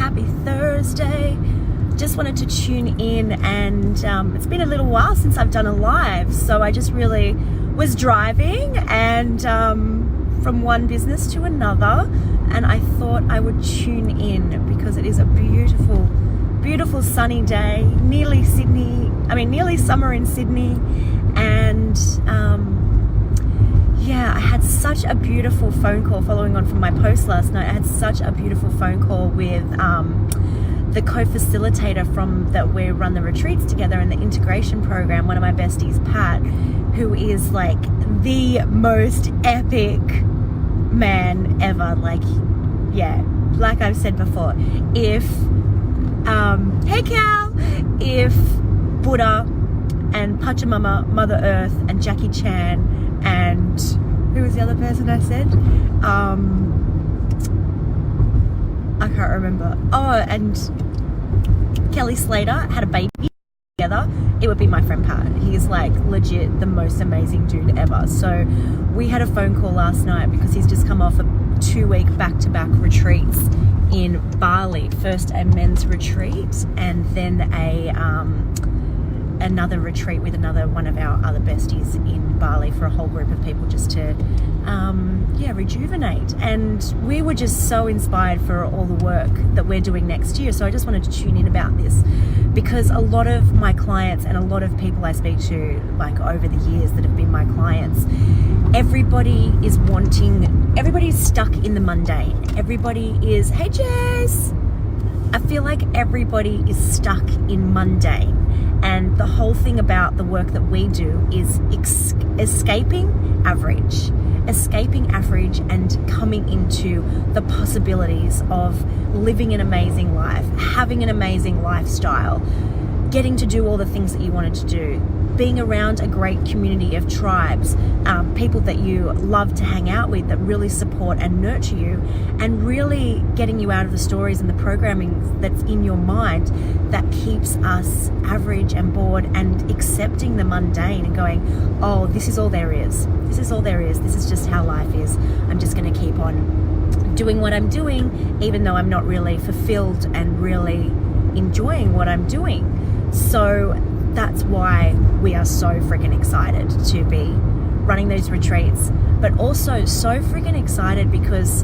happy Thursday. Just wanted to tune in, and it's been a little while since I've done a live, so I just really was driving and from one business to another, and I thought I would tune in because it is a beautiful, beautiful sunny day, nearly summer in Sydney, and yeah, I had such a beautiful phone call following on from my post last night. I had such a beautiful phone call with the co-facilitator from that we run the retreats together in the integration program, one of my besties, Pat, who is like the most epic man ever. Like, yeah, like I've said before, if hey Cal, if Buddha and Pachamama, Mother Earth, and Jackie Chan, and who was the other person I said? I can't remember. Oh, and Kelly Slater had a baby together, it would be my friend Pat. He's like legit the most amazing dude ever. So we had a phone call last night because he's just come off a 2-week back-to-back retreats in Bali. First a men's retreat, and then another retreat with another one of our other besties in Bali for a whole group of people, just to rejuvenate. And we were just so inspired for all the work that we're doing next year. So I just wanted to tune in about this because a lot of my clients and a lot of people I speak to, like over the years that have been my clients, everybody's stuck in the mundane. Everybody is, hey Jess, I feel like everybody is stuck in mundane. And the whole thing about the work that we do is escaping average and coming into the possibilities of living an amazing life, having an amazing lifestyle, getting to do all the things that you wanted to do, being around a great community of tribes, people that you love to hang out with that really support and nurture you, and really getting you out of the stories and the programming that's in your mind that keeps us average and bored, and accepting the mundane and going, oh, this is all there is. This is all there is. This is just how life is. I'm just going to keep on doing what I'm doing, even though I'm not really fulfilled and really enjoying what I'm doing. So that's why we are so freaking excited to be running those retreats, but also so freaking excited because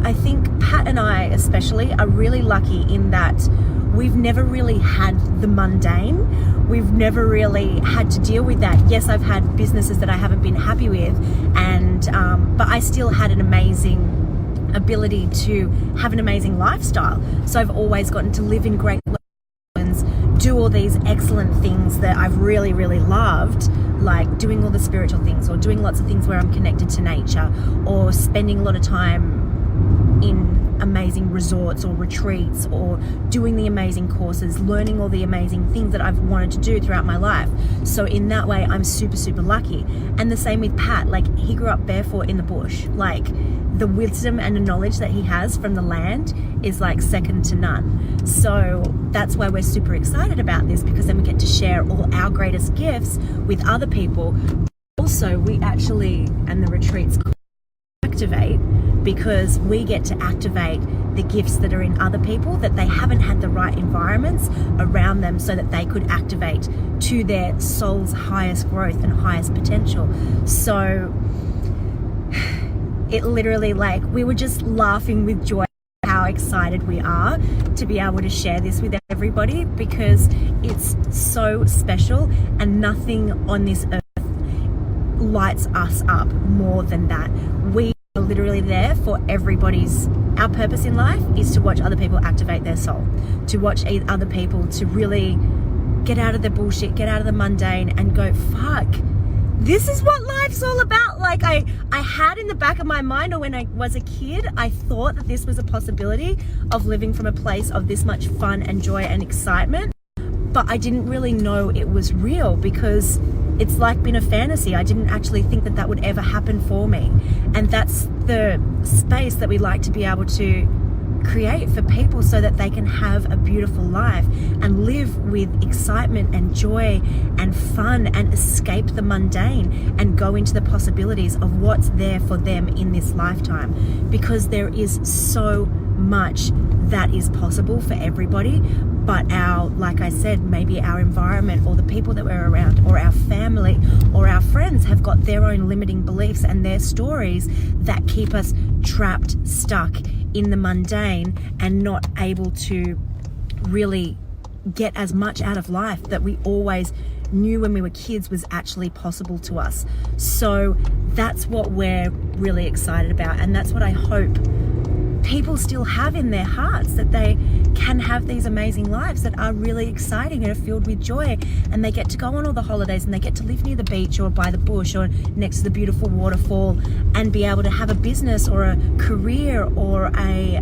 I think Pat and I especially are really lucky in that we've never really had the mundane. We've never really had to deal with that. Yes, I've had businesses that I haven't been happy with, and but I still had an amazing ability to have an amazing lifestyle. So I've always gotten to live in great, do all these excellent things that I've really, really loved, like doing all the spiritual things, or doing lots of things where I'm connected to nature, or spending a lot of time in amazing resorts or retreats, or doing the amazing courses, learning all the amazing things that I've wanted to do throughout my life. So in that way, I'm super, super lucky. And the same with Pat. Like, he grew up barefoot in the bush. Like, the wisdom and the knowledge that he has from the land is like second to none. So that's why we're super excited about this, because then we get to share all our greatest gifts with other people. Also, we actually, and the retreats activate, because we get to activate the gifts that are in other people that they haven't had the right environments around them so that they could activate to their soul's highest growth and highest potential. So it literally, like, we were just laughing with joy how excited we are to be able to share this with everybody, because it's so special, and nothing on this earth lights us up more than that. We are literally there for our purpose in life is to watch other people activate their soul, to watch other people to really get out of the bullshit, get out of the mundane, and go, fuck, this is what life's all about. Like, I had in the back of my mind, or when I was a kid, I thought that this was a possibility of living from a place of this much fun and joy and excitement, but I didn't really know it was real, because it's like been a fantasy. I didn't actually think that that would ever happen for me. And that's the space that we like to be able to create for people so that they can have a beautiful life and live with excitement and joy and fun and escape the mundane and go into the possibilities of what's there for them in this lifetime, because there is so much that is possible for everybody. But like I said, maybe our environment or the people that we're around or our family or our friends have got their own limiting beliefs and their stories that keep us trapped, stuck in the mundane and not able to really get as much out of life that we always knew when we were kids was actually possible to us. So that's what we're really excited about, and that's what I hope people still have in their hearts, that they can have these amazing lives that are really exciting and are filled with joy, and they get to go on all the holidays and they get to live near the beach or by the bush or next to the beautiful waterfall and be able to have a business or a career or a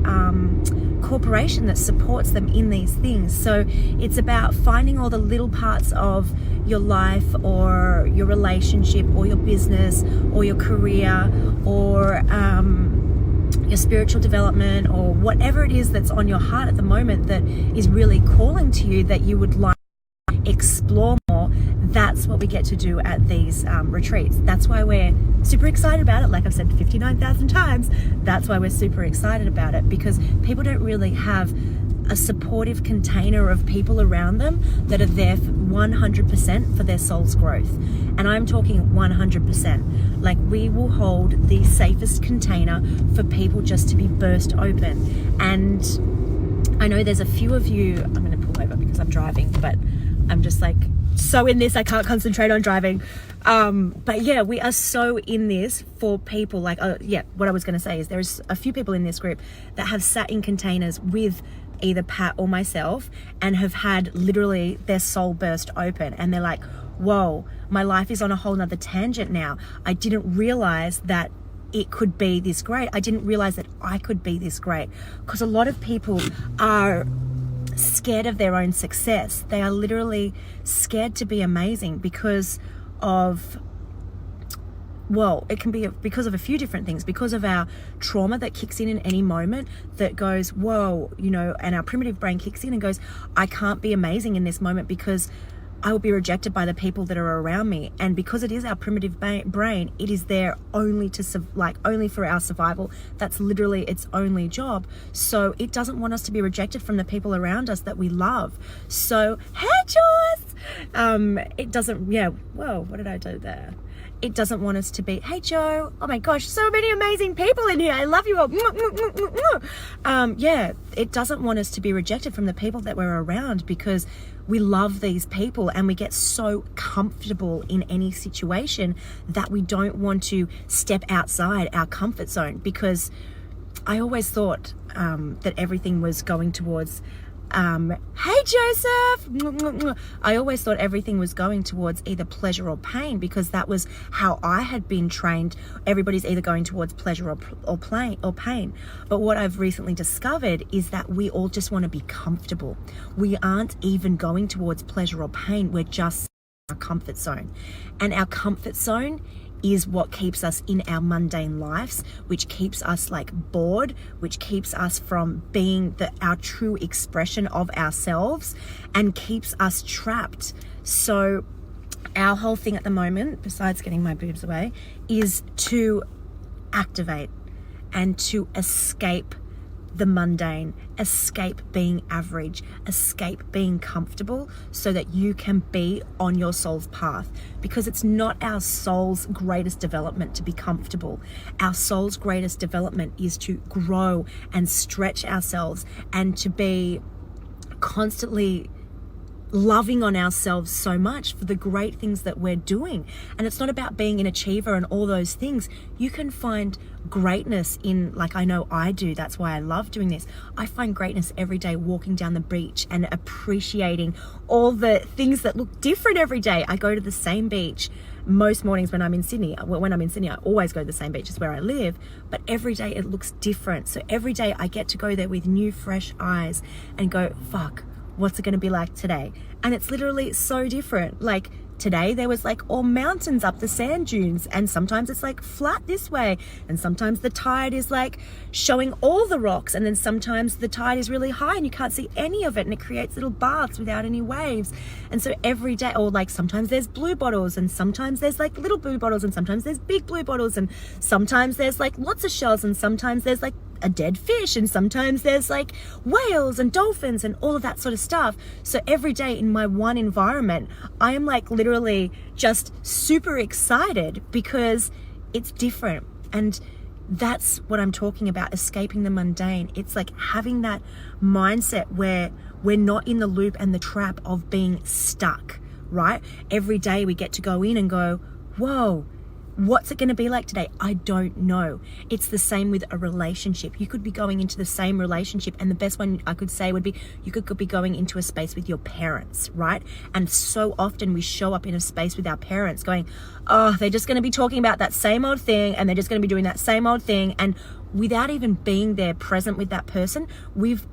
corporation that supports them in these things. So it's about finding all the little parts of your life or your relationship or your business or your career or your spiritual development or whatever it is that's on your heart at the moment that is really calling to you, that you would like to explore more. That's what we get to do at these retreats. That's why we're super excited about it. Like I've said 59,000 times, that's why we're super excited about it, because people don't really have a supportive container of people around them that are there for 100% for their soul's growth. And I'm talking 100%. Like, we will hold the safest container for people just to be burst open. And I know there's a few of you, I'm going to pull over because I'm driving, but I'm just like so in this, I can't concentrate on driving. But yeah, we are so in this for people like, what I was going to say is there's a few people in this group that have sat in containers with either Pat or myself and have had literally their soul burst open, and they're like, whoa, my life is on a whole nother tangent now. I didn't realize that it could be this great. I didn't realize that I could be this great. Because a lot of people are scared of their own success. They are literally scared to be amazing because of, well, it can be because of a few different things, because of our trauma that kicks in any moment that goes, whoa, and our primitive brain kicks in and goes, I can't be amazing in this moment because I will be rejected by the people that are around me. And because it is our primitive brain, it is there only only for our survival. That's literally its only job. So it doesn't want us to be rejected from the people around us that we love. So, hey, Joyce! It doesn't, whoa, what did I do there? It doesn't want us to be, hey, Joe, oh my gosh, so many amazing people in here. I love you all. It doesn't want us to be rejected from the people that we're around, because we love these people and we get so comfortable in any situation that we don't want to step outside our comfort zone. Because I always thought that everything was going towards, hey Joseph, I always thought everything was going towards either pleasure or pain, because that was how I had been trained. Everybody's either going towards pleasure or pain. But what I've recently discovered is that we all just want to be comfortable. We aren't even going towards pleasure or pain. We're just in our comfort zone. And our comfort zone is what keeps us in our mundane lives, which keeps us bored, which keeps us from being our true expression of ourselves, and keeps us trapped. So our whole thing at the moment, besides getting my boobs away, is to activate and to escape the mundane, escape being average, escape being comfortable, so that you can be on your soul's path. Because it's not our soul's greatest development to be comfortable. Our soul's greatest development is to grow and stretch ourselves and to be constantly loving on ourselves so much for the great things that we're doing. And it's not about being an achiever and all those things. You can find greatness in, I know I do, that's why I love doing this. I find greatness every day walking down the beach and appreciating all the things that look different every day. I go to the same beach most mornings when I'm in Sydney. When I'm in Sydney, I always go to the same beach, it's where I live, but every day it looks different. So every day I get to go there with new, fresh eyes and go, fuck, what's it going to be like today? And it's literally so different. today there was like all mountains up the sand dunes, and sometimes it's like flat this way, and sometimes the tide is like showing all the rocks, and then sometimes the tide is really high and you can't see any of it, and it creates little baths without any waves. And so every day, or like sometimes there's blue bottles, and sometimes there's like little blue bottles, and sometimes there's big blue bottles, and sometimes there's like lots of shells, and sometimes there's like a dead fish, and sometimes there's like whales and dolphins and all of that sort of stuff. So every day in my one environment, I am like literally just super excited because it's different. And that's what I'm talking about, escaping the mundane. It's like having that mindset where we're not in the loop and the trap of being stuck, right? Every day we get to go in and go, whoa, what's it going to be like today? I don't know. It's the same with a relationship. You could be going into the same relationship, and the best one I could say would be you could be going into a space with your parents, right? And so often we show up in a space with our parents going, oh, they're just going to be talking about that same old thing, and they're just going to be doing that same old thing. And without even being there present with that person, we've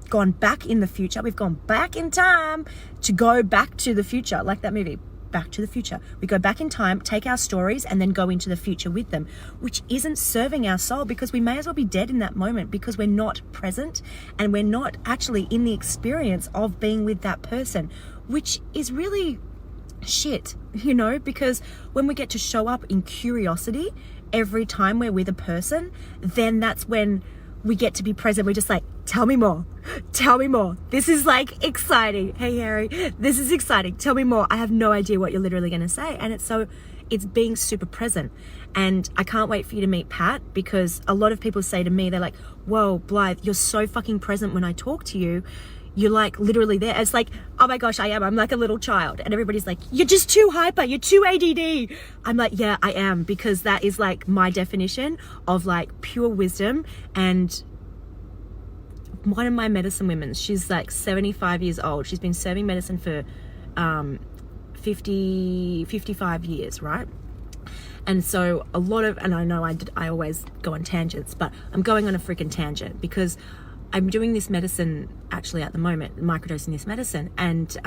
gone back in the future. We've gone back in time to go back to the future, like that movie, Back to the Future. We go back in time, take our stories, and then go into the future with them, which isn't serving our soul, because we may as well be dead in that moment, because we're not present and we're not actually in the experience of being with that person, which is really shit, you know, because when we get to show up in curiosity every time we're with a person, then that's when we get to be present. We're just like, tell me more. Tell me more. This is like exciting. Hey, Harry, this is exciting. Tell me more. I have no idea what you're literally going to say. And it's being super present. And I can't wait for you to meet Pat, because a lot of people say to me, they're like, whoa, Blythe, you're so fucking present when I talk to you. You're like literally there. It's like, oh my gosh, I am. I'm like a little child. And everybody's like, you're just too hyper. You're too ADD. I'm like, yeah, I am, because that is like my definition of like pure wisdom. And one of my medicine women, she's like 75 years old. She's been serving medicine for 55 years, right? And so a lot of, and I know I always go on tangents, but I'm going on a freaking tangent because I'm doing this medicine actually at the moment, microdosing this medicine, and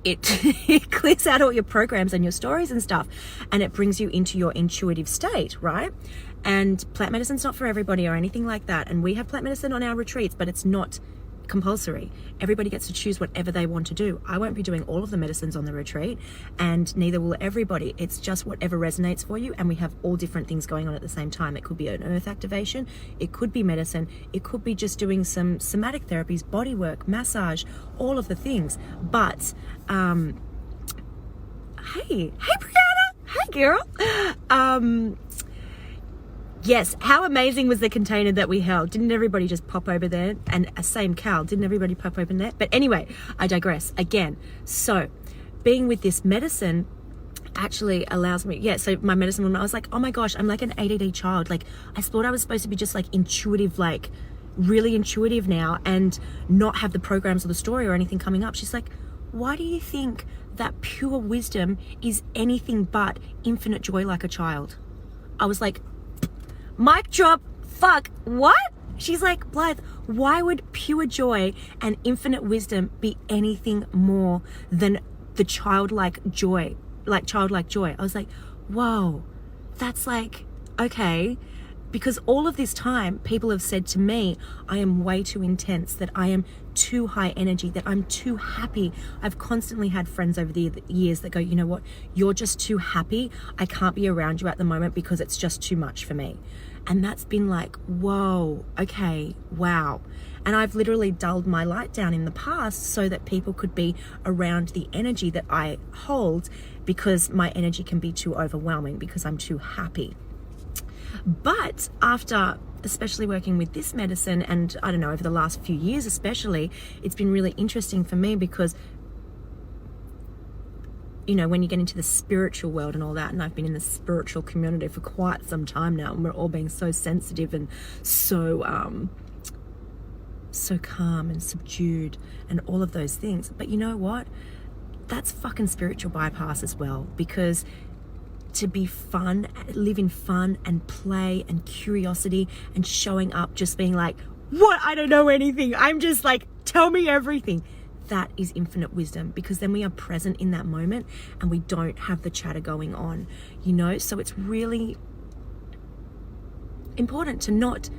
it clears out all your programs and your stories and stuff, and it brings you into your intuitive state, right? And plant medicine's not for everybody or anything like that, and we have plant medicine on our retreats, but it's not compulsory. Everybody gets to choose whatever they want to do. I won't be doing all of the medicines on the retreat, and neither will everybody. It's just whatever resonates for you, and we have all different things going on at the same time. It could be an earth activation, it could be medicine, it could be just doing some somatic therapies, body work, massage, all of the things. But hey Brianna, hey girl. Yes, how amazing was the container that we held? Didn't everybody just pop over there? And same Cal, didn't everybody pop over there? But anyway, I digress again. So being with this medicine actually allows me, so my medicine woman, I was like, oh my gosh, I'm like an ADD child. Like I thought I was supposed to be just like intuitive, like really intuitive now, and not have the programs or the story or anything coming up. She's like, why do you think that pure wisdom is anything but infinite joy like a child? I was like, mic drop, fuck, what? She's like, Blythe, why would pure joy and infinite wisdom be anything more than the childlike joy, like childlike joy? I was like, whoa, that's like, okay. Because all of this time, people have said to me, I am way too intense, that I am too high energy, that I'm too happy. I've constantly had friends over the years that go, you know what, you're just too happy. I can't be around you at the moment because it's just too much for me. And that's been like, whoa, okay, wow. And I've literally dulled my light down in the past so that people could be around the energy that I hold, because my energy can be too overwhelming because I'm too happy. But after especially working with this medicine, and I don't know, over the last few years especially, it's been really interesting for me because, you know, when you get into the spiritual world and all that, and I've been in the spiritual community for quite some time now, and we're all being so sensitive and so calm and subdued and all of those things. But you know what? That's fucking spiritual bypass as well, because to be fun, live in fun and play and curiosity and showing up, just being like, what? I don't know anything. I'm just like, tell me everything. that is infinite wisdom, because then we are present in that moment and we don't have the chatter going on, you know? So it's really important to not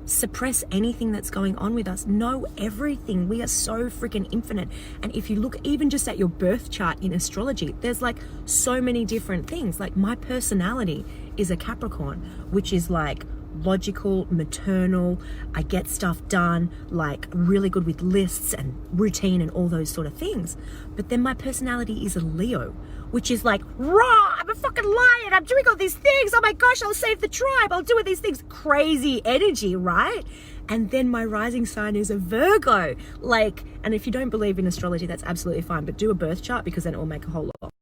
suppress anything that's going on with us. Know everything. We are so freaking infinite. And if you look even just at your birth chart in astrology, there's like so many different things. Like my personality is a Capricorn, which is like logical, maternal, I get stuff done, like really good with lists and routine and all those sort of things. But then my personality is a Leo, which is like raw, I'm a fucking lion, I'm doing all these things, oh my gosh, I'll save the tribe, I'll do all these things, crazy energy, right? And then my rising sign is a Virgo, like, and if you don't believe in astrology, that's absolutely fine, but do a birth chart, because then it will make a whole lot.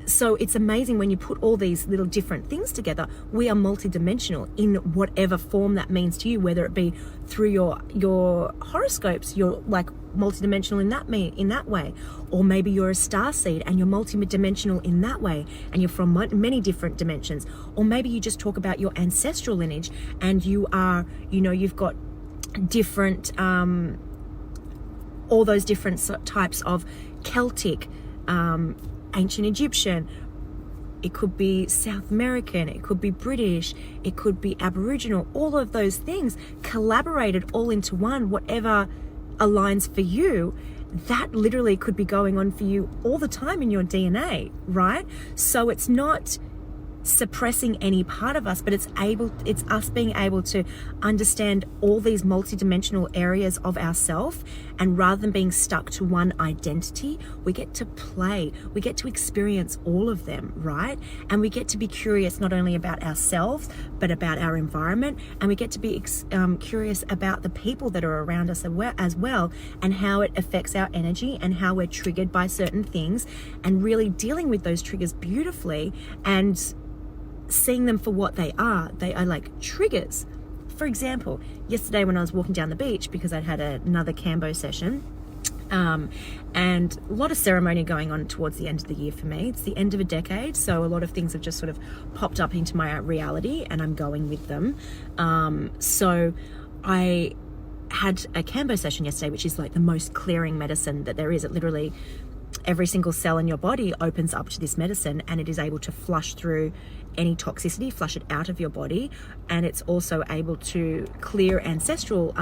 So it's amazing when you put all these little different things together. We are multidimensional in whatever form that means to you, whether it be through your horoscopes, you're like multidimensional in that way, or maybe you're a star seed and you're multidimensional in that way, and you're from many different dimensions, or maybe you just talk about your ancestral lineage and you are, you know, you've got different, all those different types of Celtic, ancient Egyptian, it could be South American, it could be British, it could be Aboriginal, all of those things collaborated all into one, whatever aligns for you. That literally could be going on for you all the time in your DNA, right? So it's not suppressing any part of us, but it's us being able to understand all these multidimensional areas of ourself, and rather than being stuck to one identity, we get to play, we get to experience all of them, right? And we get to be curious not only about ourselves but about our environment, and we get to be curious about the people that are around us as well, and how it affects our energy and how we're triggered by certain things, and really dealing with those triggers beautifully and seeing them for what they are. They are like triggers. For example, yesterday when I was walking down the beach, because I'd had another Cambo session, and a lot of ceremony going on towards the end of the year for me. It's the end of a decade, so a lot of things have just sort of popped up into my reality and I'm going with them. So I had a Cambo session yesterday, which is like the most clearing medicine that there is. It literally, every single cell in your body opens up to this medicine, and it is able to flush through any toxicity, flush it out of your body, and it's also able to clear ancestral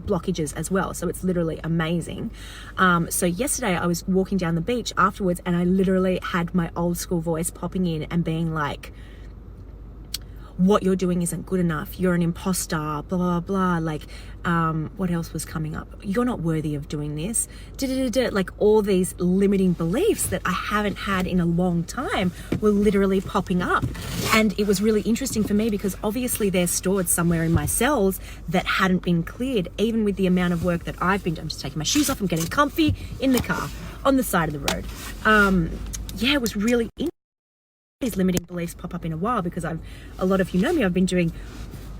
blockages as well. So it's literally amazing. So yesterday I was walking down the beach afterwards, and I literally had my old school voice popping in and being like, what you're doing isn't good enough, you're an imposter, blah blah blah, like what else was coming up, you're not worthy of doing this, like all these limiting beliefs that I haven't had in a long time were literally popping up. And it was really interesting for me, because obviously they're stored somewhere in my cells that hadn't been cleared, even with the amount of work that I've been doing. I'm just taking my shoes off, I'm getting comfy in the car on the side of the road. Yeah, it was really interesting. These limiting beliefs pop up in a while, because a lot of you know me, I've been doing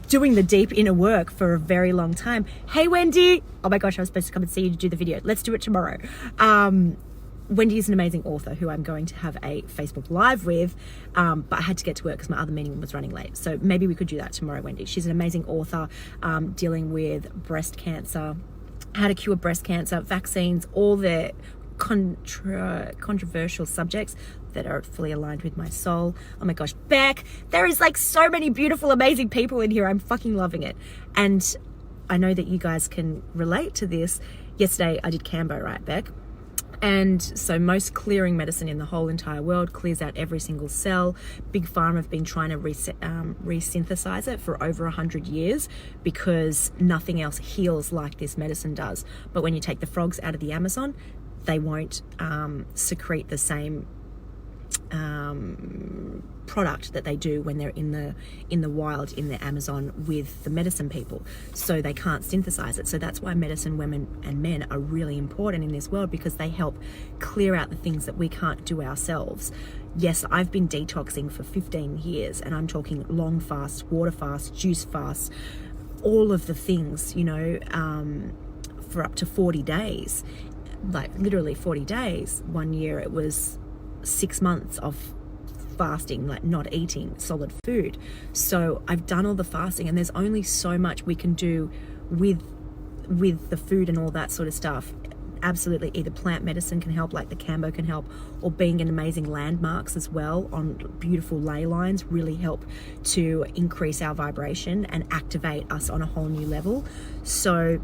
the deep inner work for a very long time. Hey Wendy, oh my gosh, I was supposed to come and see you to do the video. Let's do it tomorrow. Wendy is an amazing author who I'm going to have a Facebook Live with, but I had to get to work because my other meeting was running late. So maybe we could do that tomorrow, Wendy. She's an amazing author, dealing with breast cancer, how to cure breast cancer, vaccines, all the controversial subjects that are fully aligned with my soul. Oh my gosh, Beck, there is like so many beautiful, amazing people in here. I'm fucking loving it. And I know that you guys can relate to this. Yesterday I did Cambo, right, Beck? And so most clearing medicine in the whole entire world clears out every single cell. Big Pharma have been trying to resynthesize it for over 100 years, because nothing else heals like this medicine does. But when you take the frogs out of the Amazon, they won't secrete the same product that they do when they're in the wild in the Amazon with the medicine people. So they can't synthesize it. So that's why medicine women and men are really important in this world, because they help clear out the things that we can't do ourselves. Yes, I've been detoxing for 15 years, and I'm talking long fast, water fast, juice fast, all of the things, you know, for up to 40 days. Like literally 40 days. One year it was 6 months of fasting, like not eating solid food. So I've done all the fasting, and there's only so much we can do with with the food and all that sort of stuff, absolutely either plant medicine can help, like the Cambo can help, or being in amazing landmarks as well on beautiful ley lines really help to increase our vibration and activate us on a whole new level. So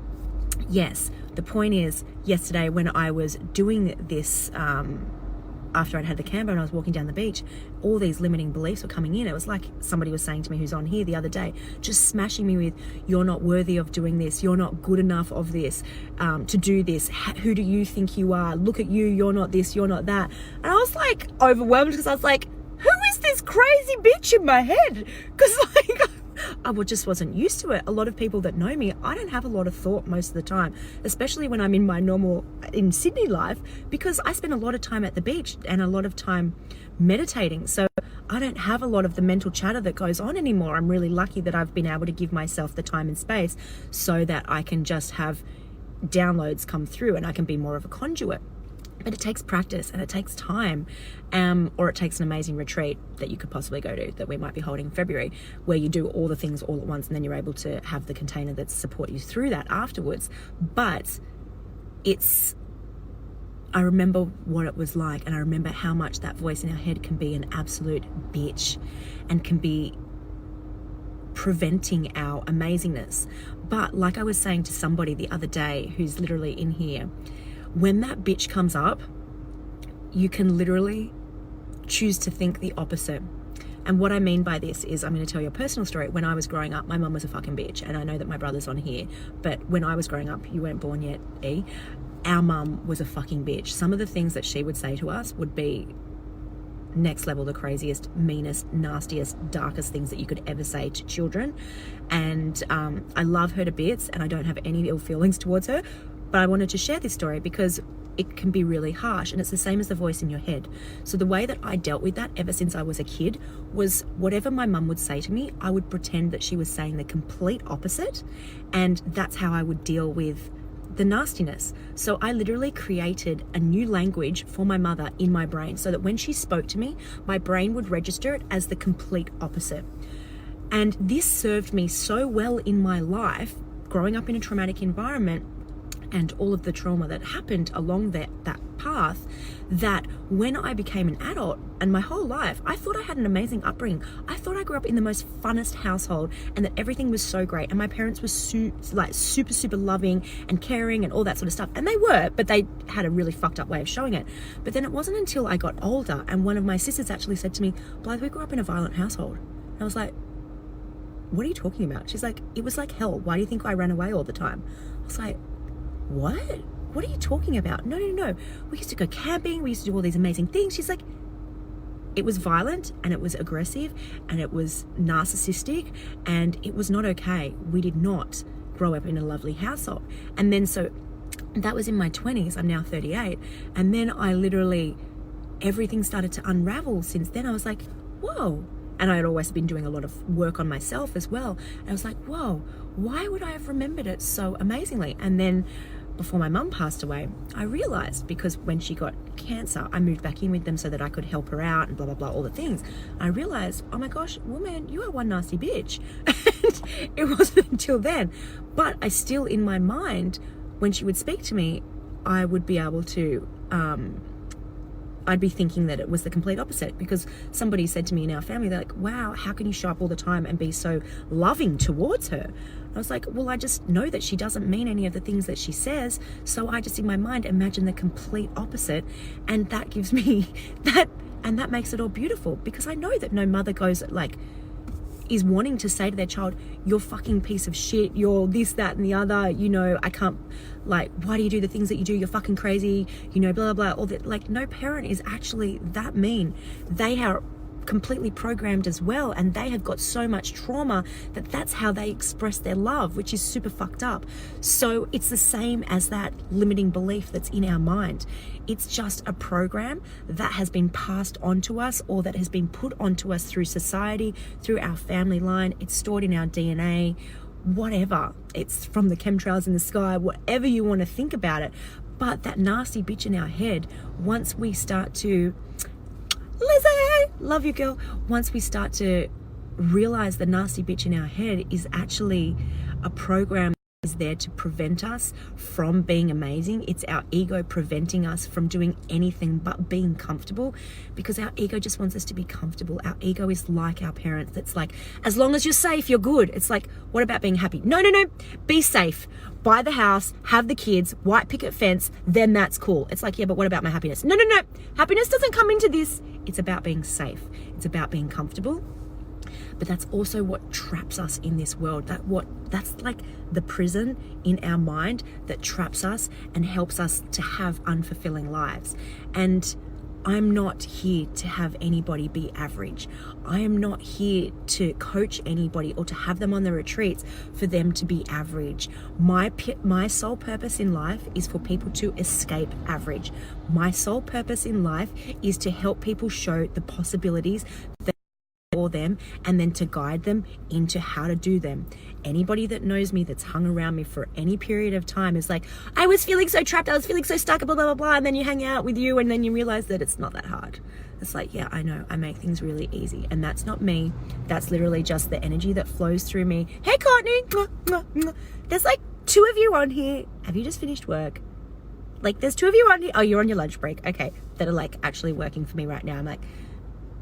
yes, the point is, yesterday when I was doing this, after I'd had the Cambo and I was walking down the beach, all these limiting beliefs were coming in. It was like somebody was saying to me who's on here the other day, just smashing me with, you're not worthy of doing this, you're not good enough of this, to do this, who do you think you are, look at you, you're not this, you're not that. And I was like overwhelmed, because I was like, who is this crazy bitch in my head? Because like I just wasn't used to it. A lot of people that know me, I don't have a lot of thought most of the time, especially when I'm in my in Sydney life, because I spend a lot of time at the beach and a lot of time meditating. So I don't have a lot of the mental chatter that goes on anymore. I'm really lucky that I've been able to give myself the time and space so that I can just have downloads come through and I can be more of a conduit. But it takes practice and it takes time, or it takes an amazing retreat that you could possibly go to, that we might be holding in February, where you do all the things all at once and then you're able to have the container that support you through that afterwards. But I remember what it was like, and I remember how much that voice in our head can be an absolute bitch and can be preventing our amazingness. But like I was saying to somebody the other day who's literally in here, when that bitch comes up, you can literally choose to think the opposite. And what I mean by this is, I'm going to tell you a personal story. When I was growing up, my mum was a fucking bitch. And I know that my brother's on here, but when I was growing up, you weren't born yet, E. Our mum was a fucking bitch. Some of the things that she would say to us would be next level, the craziest, meanest, nastiest, darkest things that you could ever say to children. And I love her to bits and I don't have any ill feelings towards her. But I wanted to share this story because it can be really harsh, and it's the same as the voice in your head. So the way that I dealt with that ever since I was a kid was, whatever my mum would say to me, I would pretend that she was saying the complete opposite, and that's how I would deal with the nastiness. So I literally created a new language for my mother in my brain, so that when she spoke to me, my brain would register it as the complete opposite. And this served me so well in my life, growing up in a traumatic environment, and all of the trauma that happened along that path, that when I became an adult, and my whole life, I thought I had an amazing upbringing. I thought I grew up in the most funnest household and that everything was so great. And my parents were super, super loving and caring and all that sort of stuff. And they were, but they had a really fucked up way of showing it. But then it wasn't until I got older and one of my sisters actually said to me, Blythe, we grew up in a violent household. And I was like, what are you talking about? She's like, it was like hell. Why do you think I ran away all the time? I was like, what are you talking about? No, we used to go camping, we used to do all these amazing things. She's like, it was violent and it was aggressive and it was narcissistic and it was not okay. We did not grow up in a lovely household. And then so that was in my 20s. I'm now 38, and then I literally, everything started to unravel since then. I was like, whoa. And I had always been doing a lot of work on myself as well. And I was like, whoa, why would I have remembered it so amazingly? And then before my mum passed away, I realized, because when she got cancer, I moved back in with them so that I could help her out and blah, blah, blah, all the things. I realized, oh my gosh, woman, you are one nasty bitch. And it wasn't until then. But I still, in my mind, when she would speak to me, I would be able to, I'd be thinking that it was the complete opposite, because somebody said to me in our family, they're like, wow, how can you show up all the time and be so loving towards her? I was like, well, I just know that she doesn't mean any of the things that she says. So I just, in my mind, imagine the complete opposite. And that gives me that, and that makes it all beautiful, because I know that no mother is wanting to say to their child, you're fucking piece of shit, you're this, that, and the other, I can't, why do you do the things that you do, you're fucking crazy, blah, blah, blah, all that. No parent is actually that mean. They are completely programmed as well, and they have got so much trauma that that's how they express their love, which is super fucked up. So it's the same as that limiting belief that's in our mind. It's just a program that has been passed on to us, or that has been put onto us through society, through our family line. It's stored in our DNA, whatever. It's from the chemtrails in the sky, whatever you want to think about it. But that nasty bitch in our head, once we start to, Lizzie, love you, girl. Once we start to realize the nasty bitch in our head is actually a program is there to prevent us from being amazing. It's our ego preventing us from doing anything but being comfortable, because our ego just wants us to be comfortable. Our ego is like our parents. It's like, as long as you're safe, you're good. It's like, what about being happy? No. Be safe. Buy the house, have the kids, white picket fence, then that's cool. It's like, yeah, but what about my happiness? No. Happiness doesn't come into this. It's about being safe. It's about being comfortable. But that's also what traps us in this world. That's like the prison in our mind that traps us and helps us to have unfulfilling lives. And I'm not here to have anybody be average. I am not here to coach anybody or to have them on the retreats for them to be average. My sole purpose in life is for people to escape average. My sole purpose in life is to help people show the possibilities that for them, and then to guide them into how to do them. Anybody that knows me, that's hung around me for any period of time, is like, I was feeling so trapped, I was feeling so stuck, blah, blah, blah, blah. And then you hang out with you and then you realize that it's not that hard. It's like, yeah, I know, I make things really easy. And that's not me. That's literally just the energy that flows through me. Hey, Courtney. There's like 2 of you on here. Have you just finished work? Like, there's 2 of you on here. Oh, you're on your lunch break. Okay. That are like actually working for me right now. I'm like,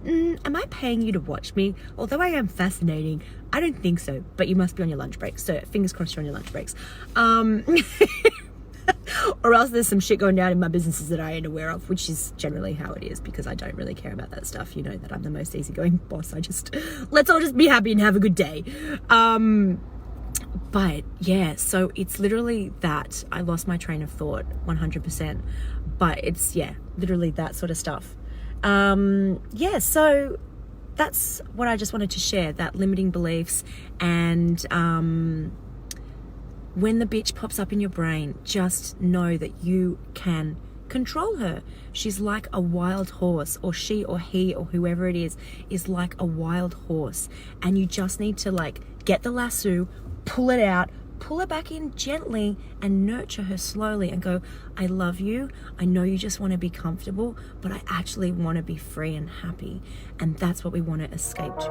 am I paying you to watch me? Although I am fascinating, I don't think so, but you must be on your lunch break. So fingers crossed you're on your lunch breaks. Or else there's some shit going down in my businesses that I ain't aware of, which is generally how it is, because I don't really care about that stuff. You know that I'm the most easygoing boss. Let's all just be happy and have a good day. But yeah, so it's literally that. I lost my train of thought 100%, but it's, yeah, literally that sort of stuff. So that's what I just wanted to share, that limiting beliefs. And when the bitch pops up in your brain, just know that you can control her. She's like a wild horse, or she or he or whoever it is like a wild horse. And you just need to like get the lasso, pull it out, pull her back in gently, and nurture her slowly and go, I love you. I know you just want to be comfortable, but I actually want to be free and happy. And that's what we want to escape to.